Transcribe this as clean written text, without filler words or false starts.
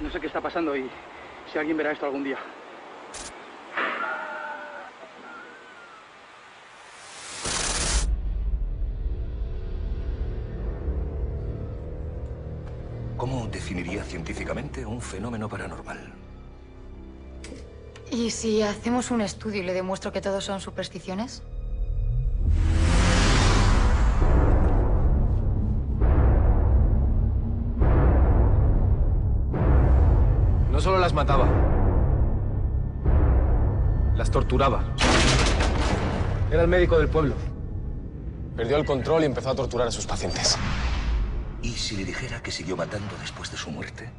No sé qué está pasando y si alguien verá esto algún día. ¿Cómo definiría científicamente un fenómeno paranormal? ¿Y si hacemos un estudio y le demuestro que todos son supersticiones? No solo las mataba, las torturaba. Era el médico del pueblo. Perdió el control y empezó a torturar a sus pacientes. ¿Y si le dijera que siguió matando después de su muerte?